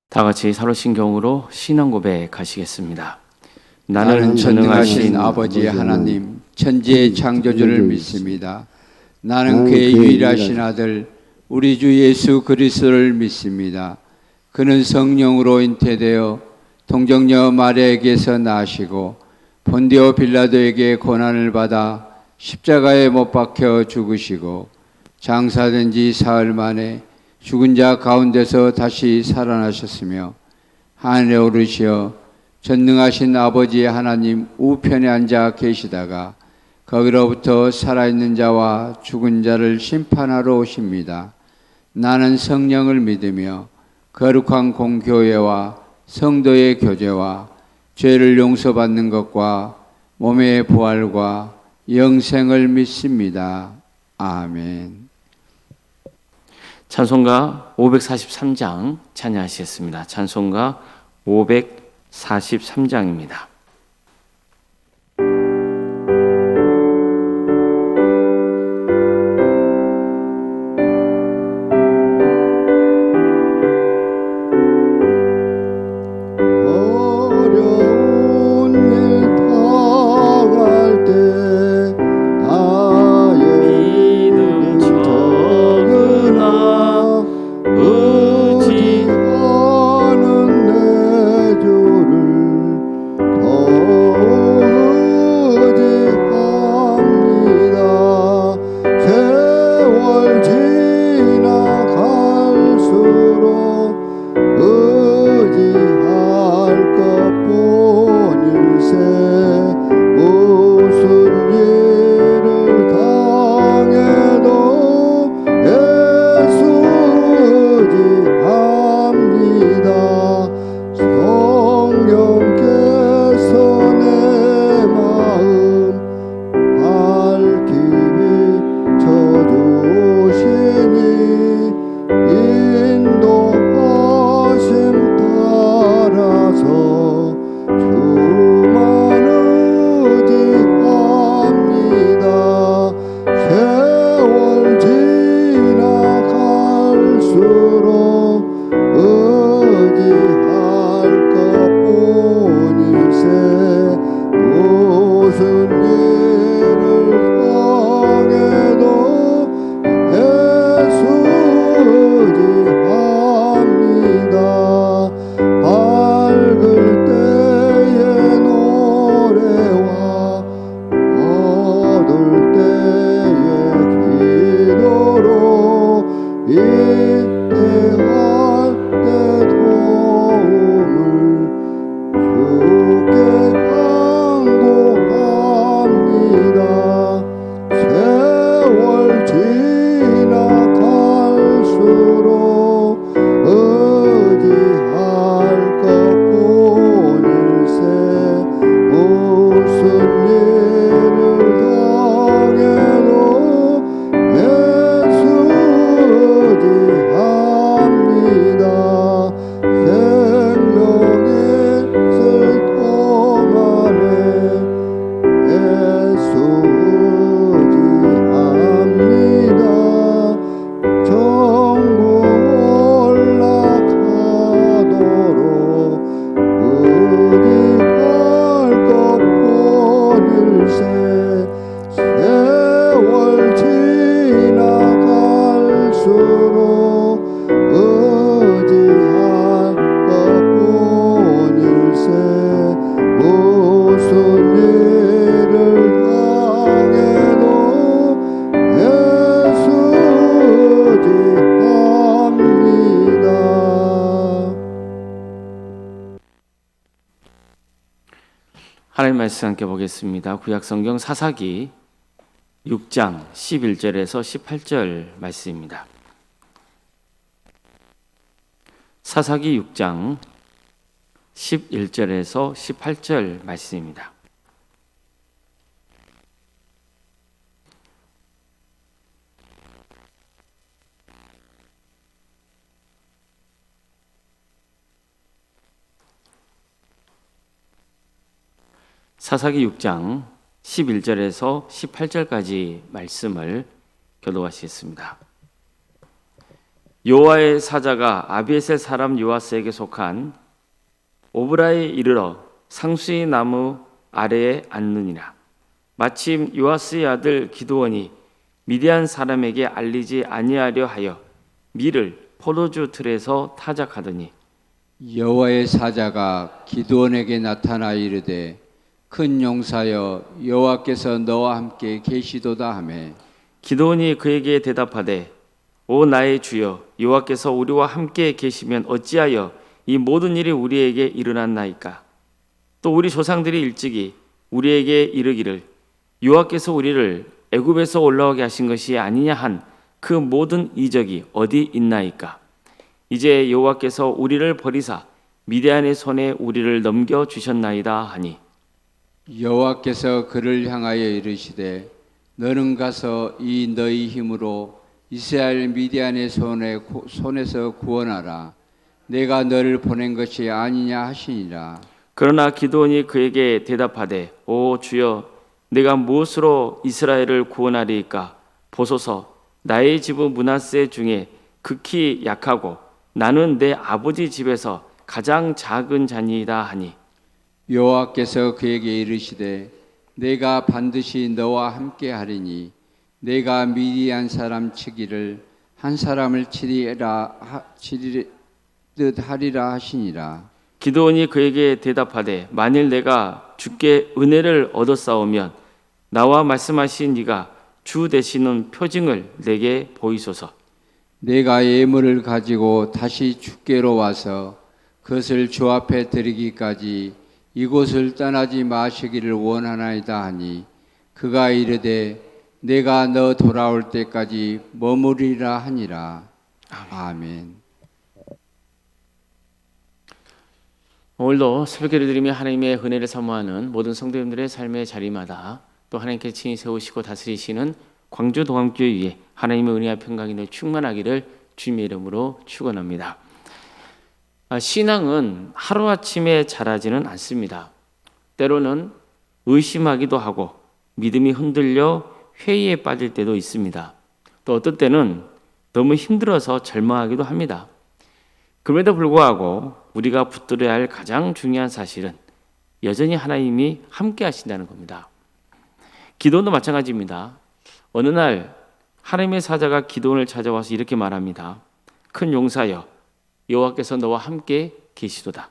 다 같이 살로신경으로 신앙 고백하시겠습니다. 나는 전능하신 아버지 하나님, 천지의 창조주를 믿습니다. 나는 그의 유일하신 아들, 우리 주 예수 그리스도를 믿습니다. 그는 성령으로 잉태되어 동정녀 마리아에게서 나시고 본디오 빌라도에게 고난을 받아 십자가에 못 박혀 죽으시고 장사된 지 사흘 만에 죽은 자 가운데서 다시 살아나셨으며 하늘에 오르시어 전능하신 아버지 하나님 우편에 앉아 계시다가 거기로부터 살아있는 자와 죽은 자를 심판하러 오십니다. 나는 성령을 믿으며 거룩한 공교회와 성도의 교제와 죄를 용서받는 것과 몸의 부활과 영생을 믿습니다. 아멘. 찬송가 543장 찬양하시겠습니다. 찬송가 543장입니다. 하나님 말씀 함께 보겠습니다. 구약성경 사사기 6장 11절에서 18절 말씀입니다. 사사기 6장 11절에서 18절 말씀입니다. 사사기 6장 11절에서 18절까지 말씀을 교독하시겠습니다. 여호와의 사자가 아비에셀 사람 요아스에게 속한 오브라에 이르러 상수의 나무 아래에 앉느니라. 마침 요아스의 아들 기드온이 미디안 사람에게 알리지 아니하려 하여 밀을 포도주 틀에서 타작하더니 여호와의 사자가 기드온에게 나타나 이르되 큰 용사여 여호와께서 너와 함께 계시도다 하매 기드온이 그에게 대답하되 오 나의 주여 여호와께서 우리와 함께 계시면 어찌하여 이 모든 일이 우리에게 일어났나이까. 또 우리 조상들이 일찍이 우리에게 이르기를 여호와께서 우리를 애굽에서 올라오게 하신 것이 아니냐 한 그 모든 이적이 어디 있나이까. 이제 여호와께서 우리를 버리사 미디안의 손에 우리를 넘겨 주셨나이다 하니 여호와께서 그를 향하여 이르시되 너는 가서 이 너희 힘으로 이스라엘 미디안의 손에서 구원하라. 내가 너를 보낸 것이 아니냐 하시니라. 그러나 기드온이 그에게 대답하되 오 주여 내가 무엇으로 이스라엘을 구원하리이까. 보소서 나의 집은 므낫세 중에 극히 약하고 나는 내 아버지 집에서 가장 작은 자니이다 하니 여호와께서 그에게 이르시되 내가 반드시 너와 함께 하리니 내가 미디안 사람 치기를 한 사람을 치리듯 하리라 하시니라. 기드온이 그에게 대답하되 만일 내가 주께 은혜를 얻었사오면 나와 말씀하신 이가 주 되시는 표징을 내게 보이소서. 내가 예물을 가지고 다시 주께로 와서 그것을 주 앞에 드리기까지 이곳을 떠나지 마시기를 원하나이다 하니 그가 이르되 내가 너 돌아올 때까지 머무리라 하니라. 아멘. 오늘도 새벽기를 드리며 하나님의 은혜를 사모하는 모든 성도님들의 삶의 자리마다 또 하나님께 친히 세우시고 다스리시는 광주 동암교회 위에 하나님의 은혜와 평강이 늘 충만하기를 주님의 이름으로 축원합니다. 신앙은 하루아침에 자라지는 않습니다. 때로는 의심하기도 하고 믿음이 흔들려 회의에 빠질 때도 있습니다. 또 어떤 때는 너무 힘들어서 절망하기도 합니다. 그럼에도 불구하고 우리가 붙들어야 할 가장 중요한 사실은 여전히 하나님이 함께 하신다는 겁니다. 기도도 마찬가지입니다. 어느 날 하나님의 사자가 기도원을 찾아와서 이렇게 말합니다. 큰 용사여 여호와께서 너와 함께 계시도다.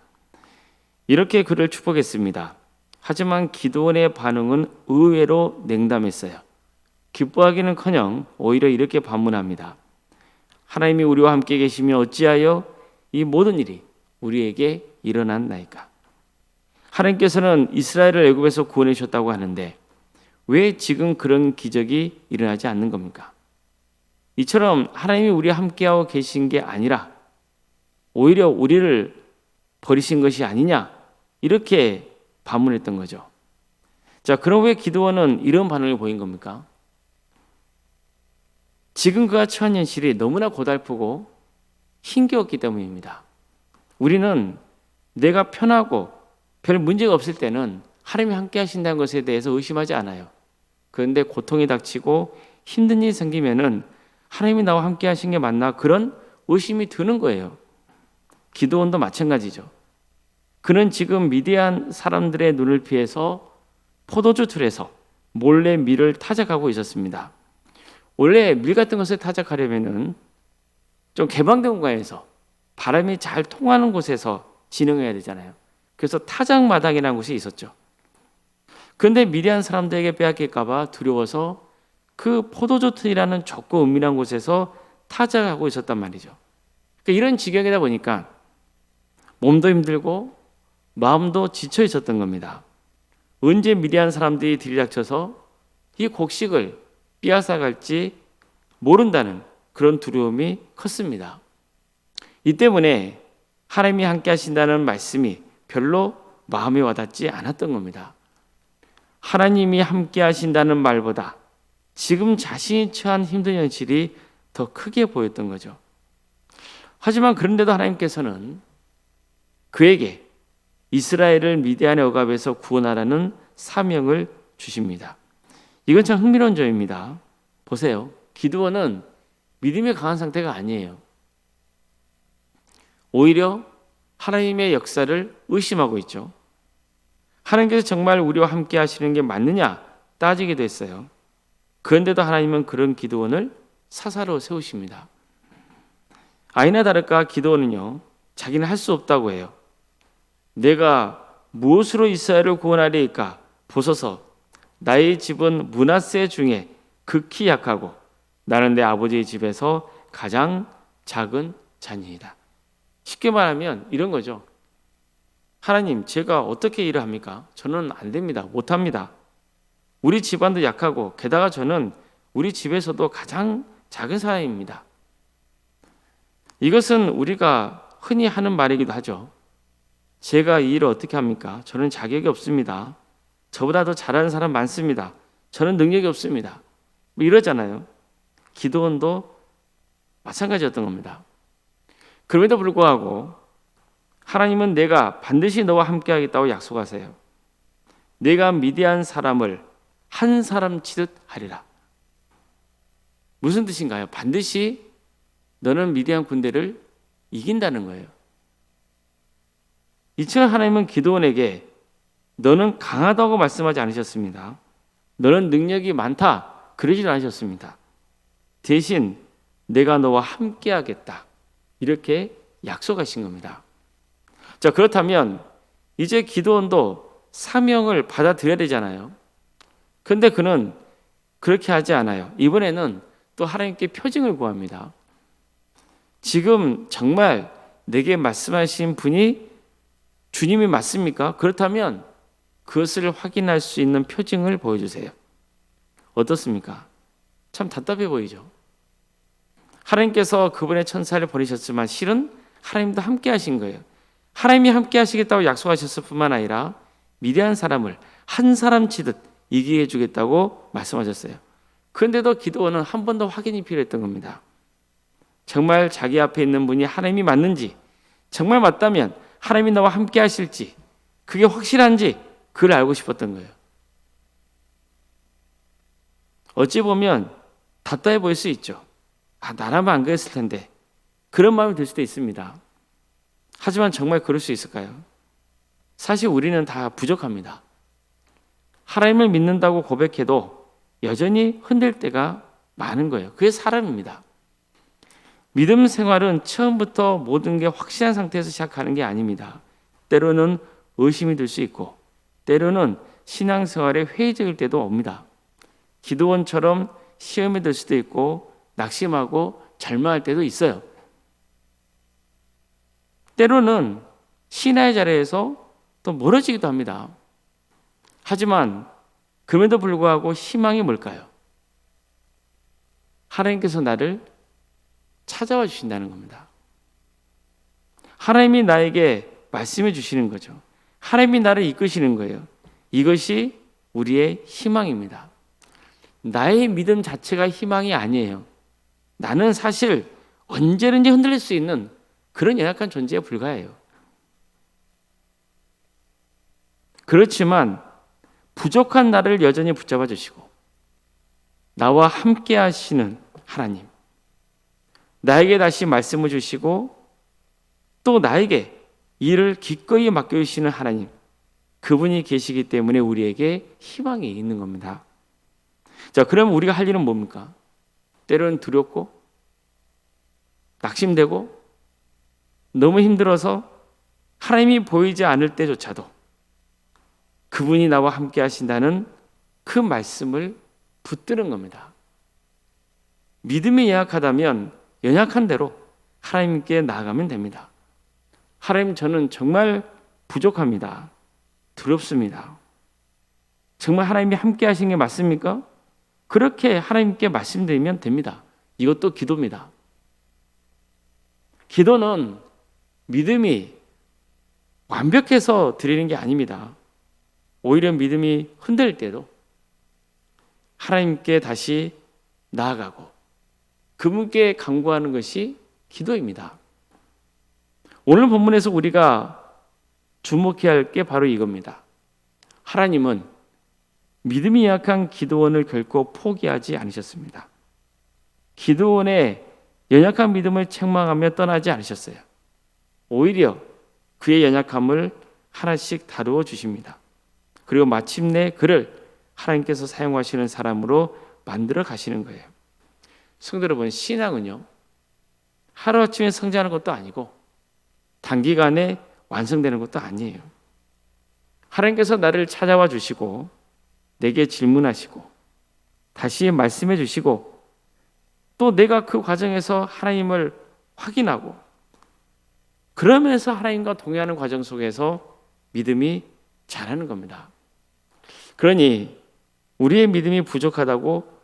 이렇게 그를 축복했습니다. 하지만 기드온의 반응은 의외로 냉담했어요. 기뻐하기는커녕 오히려 이렇게 반문합니다. 하나님이 우리와 함께 계시며 어찌하여 이 모든 일이 우리에게 일어났나이까. 하나님께서는 이스라엘을 애굽에서 구원해 주셨다고 하는데 왜 지금 그런 기적이 일어나지 않는 겁니까? 이처럼 하나님이 우리와 함께하고 계신 게 아니라 오히려 우리를 버리신 것이 아니냐 이렇게 반문했던 거죠. 자, 그럼 왜 기드온은 이런 반응을 보인 겁니까? 지금 그가 처한 현실이 너무나 고달프고 힘겨웠기 때문입니다. 우리는 내가 편하고 별 문제가 없을 때는 하나님이 함께 하신다는 것에 대해서 의심하지 않아요. 그런데 고통이 닥치고 힘든 일이 생기면은 하나님이 나와 함께 하신 게 맞나 그런 의심이 드는 거예요. 기드온도 마찬가지죠. 그는 지금 미디안 사람들의 눈을 피해서 포도주 틀에서 몰래 밀을 타작하고 있었습니다. 원래 밀 같은 것을 타작하려면은 좀 개방된 공간에서 바람이 잘 통하는 곳에서 진행해야 되잖아요. 그래서 타작마당이라는 곳이 있었죠. 그런데 미디안 사람들에게 빼앗길까 봐 두려워서 그 포도주 틀이라는 좁고 은밀한 곳에서 타작하고 있었단 말이죠. 그러니까 이런 지경이다 보니까 몸도 힘들고 마음도 지쳐 있었던 겁니다. 언제 미디안 사람들이 들이닥쳐서 이 곡식을 빼앗아 갈지 모른다는 그런 두려움이 컸습니다. 이 때문에 하나님이 함께 하신다는 말씀이 별로 마음에 와닿지 않았던 겁니다. 하나님이 함께 하신다는 말보다 지금 자신이 처한 힘든 현실이 더 크게 보였던 거죠. 하지만 그런데도 하나님께서는 그에게 이스라엘을 미디안의 억압에서 구원하라는 사명을 주십니다. 이건 참 흥미로운 점입니다. 보세요. 기드온은 믿음이 강한 상태가 아니에요. 오히려 하나님의 역사를 의심하고 있죠. 하나님께서 정말 우리와 함께 하시는 게 맞느냐 따지기도 했어요. 그런데도 하나님은 그런 기드온을 사사로 세우십니다. 아니나 다를까 기드온은요, 자기는 할 수 없다고 해요. 내가 무엇으로 이스라엘을 구원하리이까? 보소서, 나의 집은 므낫세 중에 극히 약하고 나는 내 아버지의 집에서 가장 작은 자니이다. 쉽게 말하면 이런 거죠. 하나님, 제가 어떻게 일을 합니까? 저는 안 됩니다. 못 합니다. 우리 집안도 약하고 게다가 저는 우리 집에서도 가장 작은 사람입니다. 이것은 우리가 흔히 하는 말이기도 하죠. 제가 이 일을 어떻게 합니까? 저는 자격이 없습니다. 저보다 더 잘하는 사람 많습니다. 저는 능력이 없습니다. 뭐 이러잖아요. 기드온도 마찬가지였던 겁니다. 그럼에도 불구하고 하나님은 내가 반드시 너와 함께 하겠다고 약속하세요. 내가 미디안 사람을 한 사람 치듯 하리라. 무슨 뜻인가요? 반드시 너는 미디안 군대를 이긴다는 거예요. 이처럼 하나님은 기드온에게 너는 강하다고 말씀하지 않으셨습니다. 너는 능력이 많다 그러지 않으셨습니다. 대신 내가 너와 함께 하겠다 이렇게 약속하신 겁니다. 자, 그렇다면 이제 기드온도 사명을 받아들여야 되잖아요. 그런데 그는 그렇게 하지 않아요. 이번에는 또 하나님께 표징을 구합니다. 지금 정말 내게 말씀하신 분이 주님이 맞습니까? 그렇다면 그것을 확인할 수 있는 표징을 보여주세요. 어떻습니까? 참 답답해 보이죠. 하나님께서 그분의 천사를 보내셨지만 실은 하나님도 함께 하신 거예요. 하나님이 함께 하시겠다고 약속하셨을 뿐만 아니라 미디안 사람을 한 사람 치듯 이기게 해주겠다고 말씀하셨어요. 그런데도 기드온은 한 번 더 확인이 필요했던 겁니다. 정말 자기 앞에 있는 분이 하나님이 맞는지, 정말 맞다면 하나님이 나와 함께 하실지, 그게 확실한지 그걸 알고 싶었던 거예요. 어찌 보면 답답해 보일 수 있죠. 나라면 안 그랬을 텐데 그런 마음이 들 수도 있습니다. 하지만 정말 그럴 수 있을까요? 사실 우리는 다 부족합니다. 하나님을 믿는다고 고백해도 여전히 흔들 때가 많은 거예요. 그게 사람입니다. 믿음 생활은 처음부터 모든 게 확실한 상태에서 시작하는 게 아닙니다. 때로는 의심이 들 수 있고 때로는 신앙생활에 회의적일 때도 옵니다. 기드온처럼 시험이 들 수도 있고 낙심하고 절망할 때도 있어요. 때로는 신화의 자리에서 또 멀어지기도 합니다. 하지만 그럼에도 불구하고 희망이 뭘까요? 하나님께서 나를 찾아와 주신다는 겁니다. 하나님이 나에게 말씀해 주시는 거죠. 하나님이 나를 이끄시는 거예요. 이것이 우리의 희망입니다. 나의 믿음 자체가 희망이 아니에요. 나는 사실 언제든지 흔들릴 수 있는 그런 연약한 존재에 불과해요. 그렇지만 부족한 나를 여전히 붙잡아 주시고 나와 함께 하시는 하나님, 나에게 다시 말씀을 주시고 또 나에게 일을 기꺼이 맡겨주시는 하나님, 그분이 계시기 때문에 우리에게 희망이 있는 겁니다. 자, 그럼 우리가 할 일은 뭡니까? 때로는 두렵고 낙심되고 너무 힘들어서 하나님이 보이지 않을 때조차도 그분이 나와 함께 하신다는 그 말씀을 붙드는 겁니다. 믿음이 연약하다면 연약한 대로 하나님께 나아가면 됩니다. 하나님, 저는 정말 부족합니다. 두렵습니다. 정말 하나님이 함께 하신 게 맞습니까? 그렇게 하나님께 말씀드리면 됩니다. 이것도 기도입니다. 기도는 믿음이 완벽해서 드리는 게 아닙니다. 오히려 믿음이 흔들릴 때도 하나님께 다시 나아가고 그분께 간구하는 것이 기도입니다. 오늘 본문에서 우리가 주목해야 할 게 바로 이겁니다. 하나님은 믿음이 약한 기드온을 결코 포기하지 않으셨습니다. 기드온의 연약한 믿음을 책망하며 떠나지 않으셨어요. 오히려 그의 연약함을 하나씩 다루어 주십니다. 그리고 마침내 그를 하나님께서 사용하시는 사람으로 만들어 가시는 거예요. 성도 여러분, 신앙은요, 하루아침에 성장하는 것도 아니고 단기간에 완성되는 것도 아니에요. 하나님께서 나를 찾아와 주시고 내게 질문하시고 다시 말씀해 주시고 또 내가 그 과정에서 하나님을 확인하고 그러면서 하나님과 동행하는 과정 속에서 믿음이 자라는 겁니다. 그러니 우리의 믿음이 부족하다고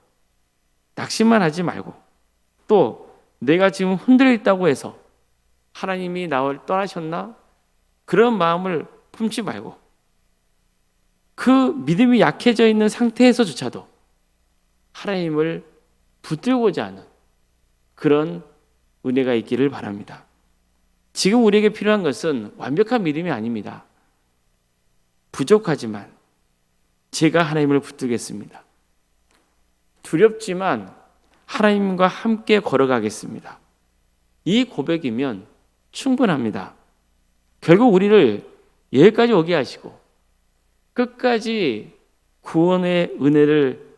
낙심만 하지 말고 또 내가 지금 흔들려 있다고 해서 하나님이 나를 떠나셨나? 그런 마음을 품지 말고 그 믿음이 약해져 있는 상태에서조차도 하나님을 붙들고자 하는 그런 은혜가 있기를 바랍니다. 지금 우리에게 필요한 것은 완벽한 믿음이 아닙니다. 부족하지만 제가 하나님을 붙들겠습니다. 두렵지만 하나님과 함께 걸어가겠습니다. 이 고백이면 충분합니다. 결국 우리를 여기까지 오게 하시고 끝까지 구원의 은혜를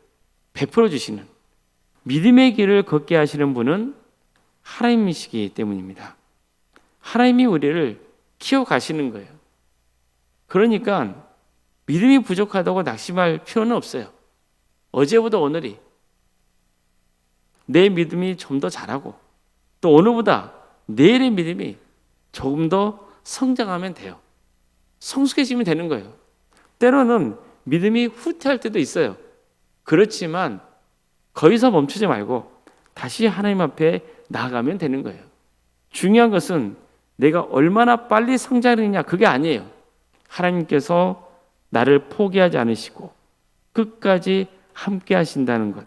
베풀어 주시는 믿음의 길을 걷게 하시는 분은 하나님이시기 때문입니다. 하나님이 우리를 키워가시는 거예요. 그러니까 믿음이 부족하다고 낙심할 필요는 없어요. 어제보다 오늘이 내 믿음이 좀 더 자라고 또 오늘보다 내일의 믿음이 조금 더 성장하면 돼요. 성숙해지면 되는 거예요. 때로는 믿음이 후퇴할 때도 있어요. 그렇지만 거기서 멈추지 말고 다시 하나님 앞에 나아가면 되는 거예요. 중요한 것은 내가 얼마나 빨리 성장하느냐 그게 아니에요. 하나님께서 나를 포기하지 않으시고 끝까지 함께 하신다는 것,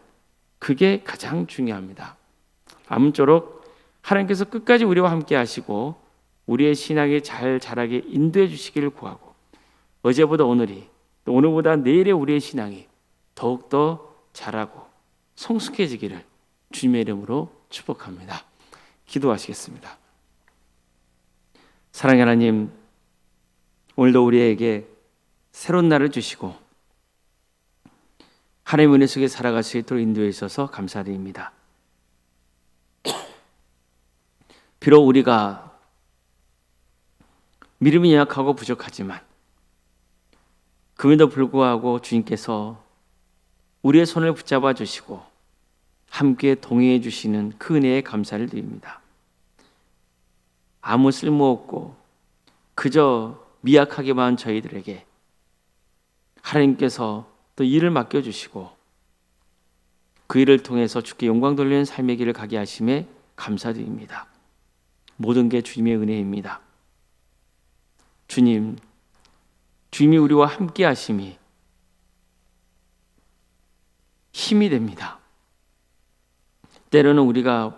그게 가장 중요합니다. 아무쪼록 하나님께서 끝까지 우리와 함께 하시고 우리의 신앙이 잘 자라게 인도해 주시기를 구하고 어제보다 오늘이 또 오늘보다 내일의 우리의 신앙이 더욱더 자라고 성숙해지기를 주님의 이름으로 축복합니다. 기도하시겠습니다. 사랑의 하나님, 오늘도 우리에게 새로운 날을 주시고 하나님의 은혜 속에 살아갈 수 있도록 인도해 주셔서 감사드립니다. 비록 우리가 믿음이 연약하고 부족하지만 그럼에도 불구하고 주님께서 우리의 손을 붙잡아 주시고 함께 동행해 주시는 그 은혜에 감사를 드립니다. 아무 쓸모없고 그저 미약하게만 한 저희들에게 하나님께서 또 일을 맡겨주시고 그 일을 통해서 주께 영광 돌리는 삶의 길을 가게 하심에 감사드립니다. 모든 게 주님의 은혜입니다. 주님이 우리와 함께 하심이 힘이 됩니다. 때로는 우리가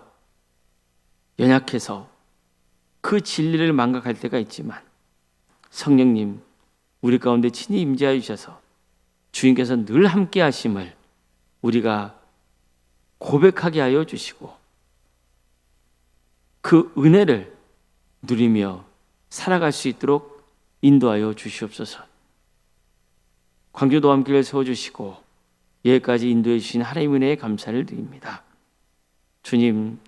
연약해서 그 진리를 망각할 때가 있지만 성령님 우리 가운데 친히 임재하여 주셔서 주님께서 늘 함께 하심을 우리가 고백하게 하여 주시고 그 은혜를 누리며 살아갈 수 있도록 인도하여 주시옵소서. 광주도 함께를 세워주시고 여기까지 인도해 주신 하나님의 은혜에 감사를 드립니다. 주님,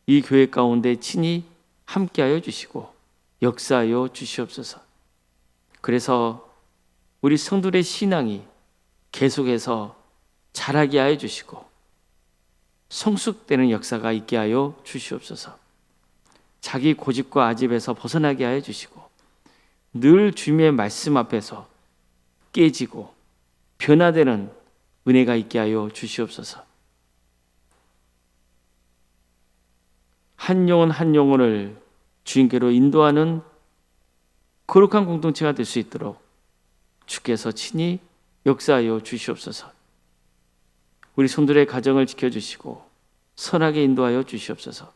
이 교회 가운데 친히 함께하여 주시고 역사하여 주시옵소서. 그래서 우리 성도들의 신앙이 계속해서 자라게 하여 주시고 성숙되는 역사가 있게 하여 주시옵소서. 자기 고집과 아집에서 벗어나게 하여 주시고 늘 주님의 말씀 앞에서 깨지고 변화되는 은혜가 있게 하여 주시옵소서. 한 영혼 한 영혼을 주님께로 인도하는 거룩한 공동체가 될 수 있도록 주께서 친히 역사하여 주시옵소서. 우리 성도들의 가정을 지켜주시고 선하게 인도하여 주시옵소서.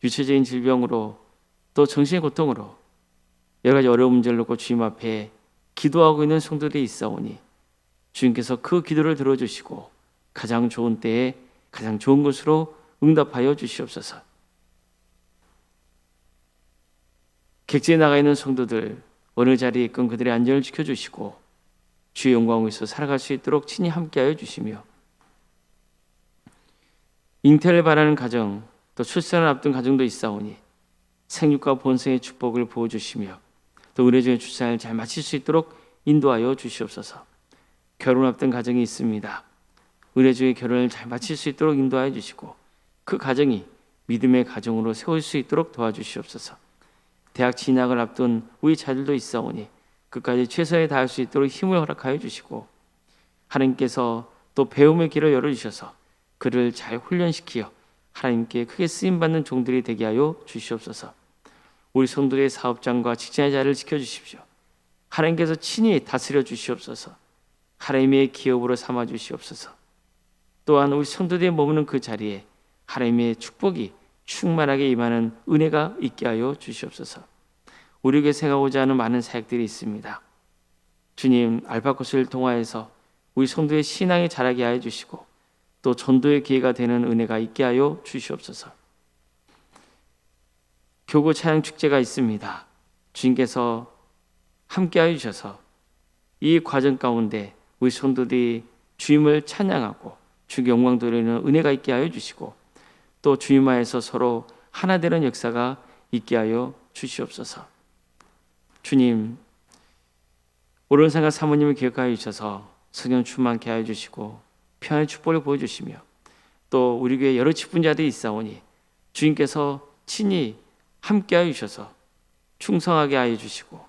유체적인 질병으로 또 정신의 고통으로 여러 가지 어려운 문제를 놓고 주님 앞에 기도하고 있는 성도들이 있사오니 주님께서 그 기도를 들어주시고 가장 좋은 때에 가장 좋은 것으로 응답하여 주시옵소서. 객지에 나가 있는 성도들 어느 자리에 있건 그들의 안전을 지켜주시고 주의 영광 위에서 살아갈 수 있도록 친히 함께하여 주시며 잉태를 바라는 가정 또 출산을 앞둔 가정도 있사오니 생육과 본성의 축복을 부어주시며 또 의례적인 출산을 잘 마칠 수 있도록 인도하여 주시옵소서. 결혼 앞둔 가정이 있습니다. 의례적인 결혼을 잘 마칠 수 있도록 인도하여 주시고 그 가정이 믿음의 가정으로 세울 수 있도록 도와주시옵소서. 대학 진학을 앞둔 우리 자들도 있사오니 끝까지 최선을 다할 수 있도록 힘을 허락하여 주시고 하나님께서 또 배움의 길을 열어주셔서 그를 잘 훈련시키어 하나님께 크게 쓰임받는 종들이 되게 하여 주시옵소서. 우리 성도의 사업장과 직장의 자리를 지켜주십시오. 하나님께서 친히 다스려 주시옵소서. 하나님의 기업으로 삼아 주시옵소서. 또한 우리 성도들이 머무는 그 자리에 하나님의 축복이 충만하게 임하는 은혜가 있게 하여 주시옵소서. 우리에게 생각하고자 하는 많은 사역들이 있습니다. 주님, 알바꽃을 통하여서 우리 성도의 신앙이 자라게 하여 주시고 또 전도의 기회가 되는 은혜가 있게 하여 주시옵소서. 교구 찬양 축제가 있습니다. 주님께서 함께하여 주셔서 이 과정 가운데 우리 성도들이 주님을 찬양하고 주의 영광 돌리는 은혜가 있게 하여 주시고 또 주님 안에서 서로 하나 되는 역사가 있게 하여 주시옵소서. 주님, 오른상가 사모님을 기억하여 주셔서 성령 충만케 하여 주시고 평안의 축복을 보여주시며 또 우리 교회 여러 직분자들이 있사오니 주님께서 친히 함께하여 주셔서 충성하게 하여 주시고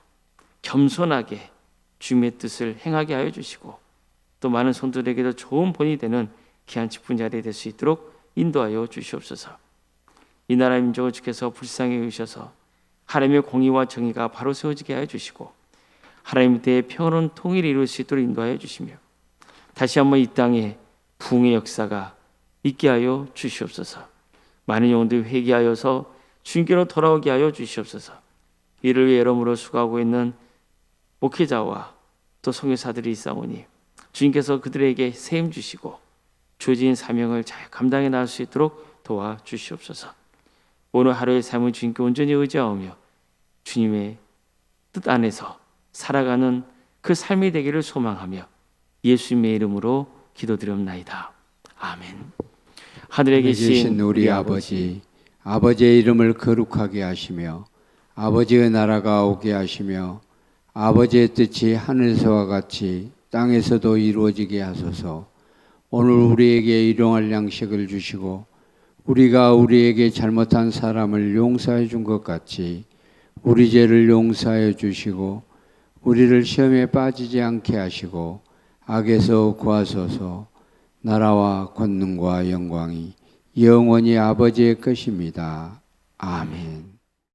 겸손하게 주님의 뜻을 행하게 하여 주시고 또 많은 성도들에게도 좋은 본이 되는 귀한 직분자들이 될 수 있도록 인도하여 주시옵소서. 이 나라 민족을 주께서 불쌍히 여기셔서 하나님의 공의와 정의가 바로 세워지게 하여 주시고 하나님 때의 평화로운 통일을 이룰 수 있도록 인도하여 주시며 다시 한번 이 땅에 부흥의 역사가 있게 하여 주시옵소서. 많은 영혼들이 회개하여서 주님께로 돌아오게 하여 주시옵소서. 이를 위해 여러모로 수고하고 있는 목회자와 또 선교사들이 있사오니 주님께서 그들에게 세임 주시고 주어진 사명을 잘 감당해 나갈 수 있도록 도와주시옵소서. 오늘 하루의 삶을 주님께 온전히 의지하며 주님의 뜻 안에서 살아가는 그 삶이 되기를 소망하며 예수님의 이름으로 기도드렸나이다. 아멘. 하늘에 계신 우리 아버지, 아버지의 이름을 거룩하게 하시며 아버지의 나라가 오게 하시며 아버지의 뜻이 하늘에서와 같이 땅에서도 이루어지게 하소서. 오늘 우리에게 일용할 양식을 주시고 우리가 우리에게 잘못한 사람을 용서해 준 것 같이 우리 죄를 용서해 주시고 우리를 시험에 빠지지 않게 하시고 악에서 구하소서. 나라와 권능과 영광이 영원히 아버지의 것입니다. 아멘.